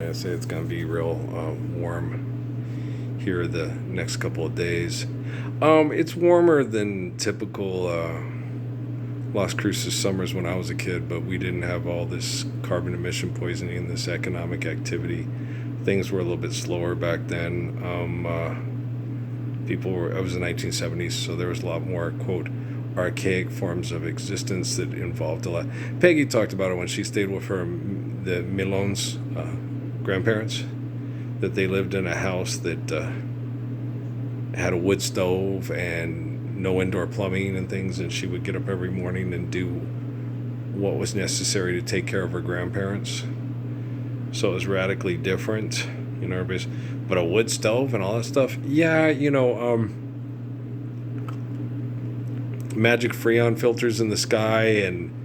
I say it's going to be real warm here the next couple of days. It's warmer than typical Las Cruces summers when I was a kid, but we didn't have all this carbon emission poisoning and this economic activity. Things were a little bit slower back then. I was in the 1970s, so there was a lot more, quote, archaic forms of existence that involved a lot. Peggy talked about it when she stayed with the Milons grandparents, that they lived in a house that had a wood stove and no indoor plumbing and things, and she would get up every morning and do what was necessary to take care of her grandparents. So it was radically different, but a wood stove and all that stuff, yeah, magic freon filters in the sky and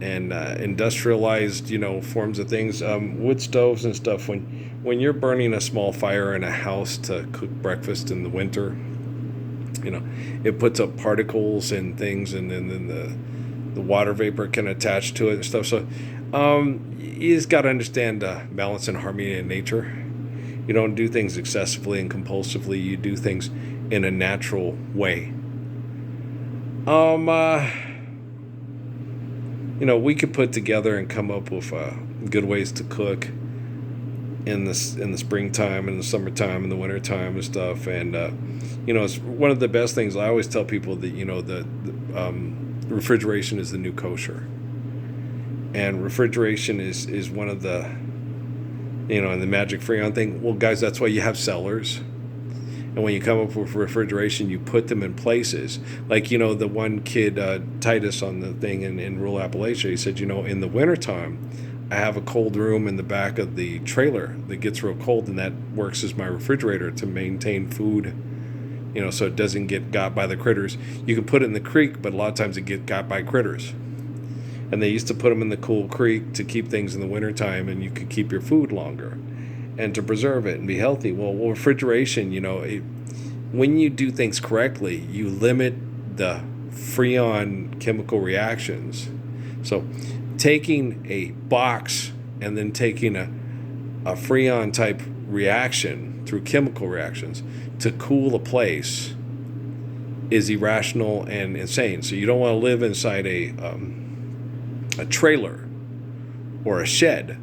industrialized, forms of things, wood stoves and stuff. When you're burning a small fire in a house to cook breakfast in the winter, it puts up particles and things, and then the water vapor can attach to it and stuff. So you just got to understand balance and harmony in nature. You don't do things excessively and compulsively. You do things in a natural way. We could put together and come up with good ways to cook in the springtime and the summertime and the wintertime and stuff. And it's one of the best things. I always tell people that the refrigeration is the new kosher, and refrigeration is one of the and the magic freon thing. Well, guys, that's why you have cellars. And when you come up with refrigeration, you put them in places. Like, the one kid, Titus, on the thing in rural Appalachia, he said, in the wintertime, I have a cold room in the back of the trailer that gets real cold, and that works as my refrigerator to maintain food, so it doesn't get got by the critters. You can put it in the creek, but a lot of times it gets got by critters. And they used to put them in the cool creek to keep things in the wintertime, and you could keep your food longer and to preserve it and be healthy. Well, refrigeration, when you do things correctly, you limit the freon chemical reactions. So taking a box and then taking a freon type reaction through chemical reactions to cool a place is irrational and insane. So you don't want to live inside a trailer or a shed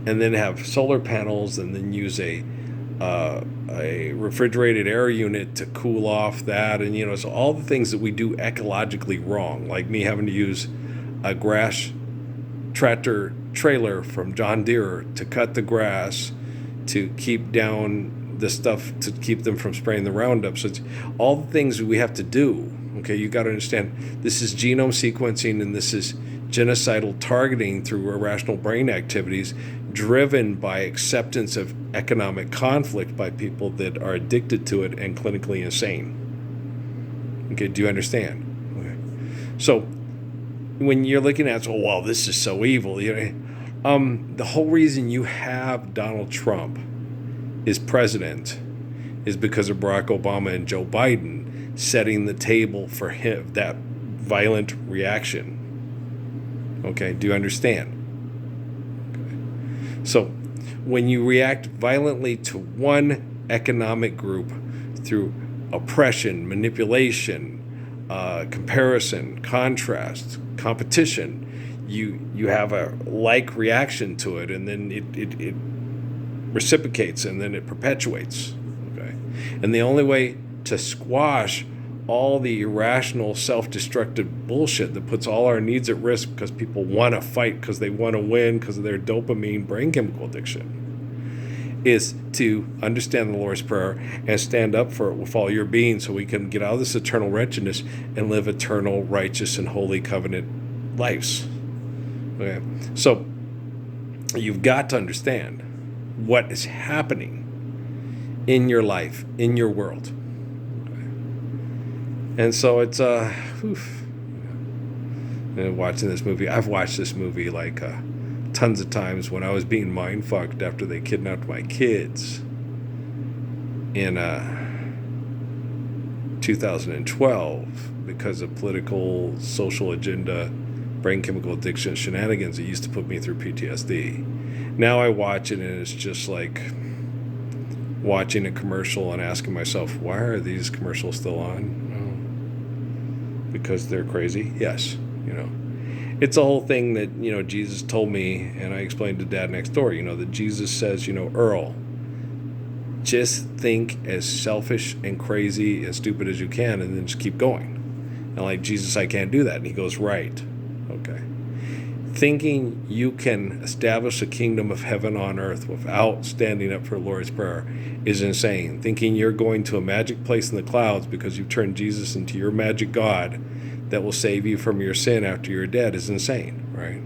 and then have solar panels and then use a refrigerated air unit to cool off that. And, so all the things that we do ecologically wrong, like me having to use a grass tractor trailer from John Deere to cut the grass, to keep down the stuff, to keep them from spraying the Roundup. So it's all the things we have to do. Okay, you got to understand, this is genome sequencing, and this is genocidal targeting through irrational brain activities driven by acceptance of economic conflict by people that are addicted to it and clinically insane. Okay, do you understand? Okay. So when you're looking at, this is so evil, the whole reason you have Donald Trump is president is because of Barack Obama and Joe Biden setting the table for him, that violent reaction. Okay, do you understand? Okay. So when you react violently to one economic group through oppression, manipulation, comparison, contrast, competition, you have a like reaction to it, and then it reciprocates, and then it perpetuates. Okay, and the only way to squash all the irrational, self-destructive bullshit that puts all our needs at risk because people want to fight, because they want to win, because of their dopamine brain chemical addiction, is to understand the Lord's Prayer and stand up for it with all your being, so we can get out of this eternal wretchedness and live eternal, righteous, and holy covenant lives. Okay, so you've got to understand what is happening in your life, in your world. And so it's watching this movie. I've watched this movie like tons of times when I was being mind fucked after they kidnapped my kids in 2012 because of political, social agenda, brain chemical addiction shenanigans that used to put me through PTSD. Now I watch it and it's just like watching a commercial and asking myself, why are these commercials still on? Oh, because they're crazy? Yes, you know. It's a whole thing that, you know, Jesus told me, and I explained to Dad next door, you know, that Jesus says, you know, Earl, just think as selfish and crazy and stupid as you can and then just keep going. And like, Jesus, I can't do that. And he goes, right. Okay. Thinking you can establish a kingdom of heaven on earth without standing up for the Lord's Prayer is insane. Thinking you're going to a magic place in the clouds because you've turned Jesus into your magic God that will save you from your sin after you're dead is insane, right?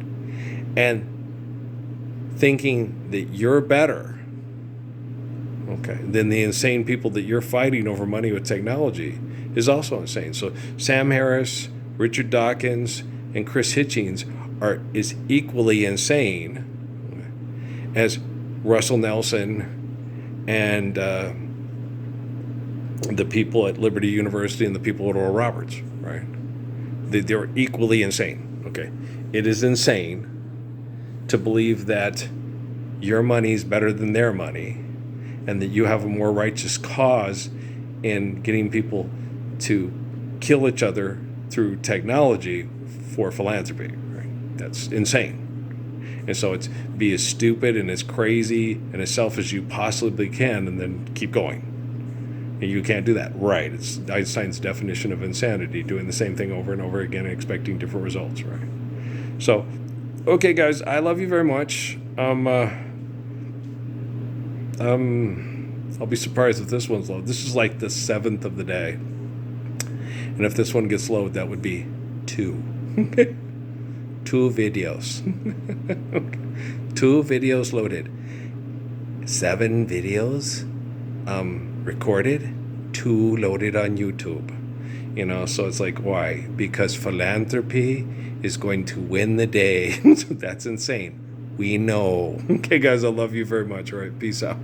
And thinking that you're better, okay, than the insane people that you're fighting over money with technology is also insane. So Sam Harris, Richard Dawkins, and Chris Hitchens is equally insane as Russell Nelson and the people at Liberty University and the people at Oral Roberts, right? They're equally insane, okay? It is insane to believe that your money is better than their money and that you have a more righteous cause in getting people to kill each other through technology for philanthropy, right? That's insane. And so it's be as stupid and as crazy and as selfish as you possibly can and then keep going. And you can't do that. Right. It's Einstein's definition of insanity, doing the same thing over and over again and expecting different results, right? So, okay, guys, I love you very much. I'll be surprised if this one's low. This is like the 7th of the day. And if this one gets low, that would be 2. 2 videos. 2 videos loaded. 7 videos recorded, 2 loaded on YouTube. You know, so it's like, why? Because philanthropy is going to win the day. That's insane. We know. Okay, guys, I love you very much. All right, peace out.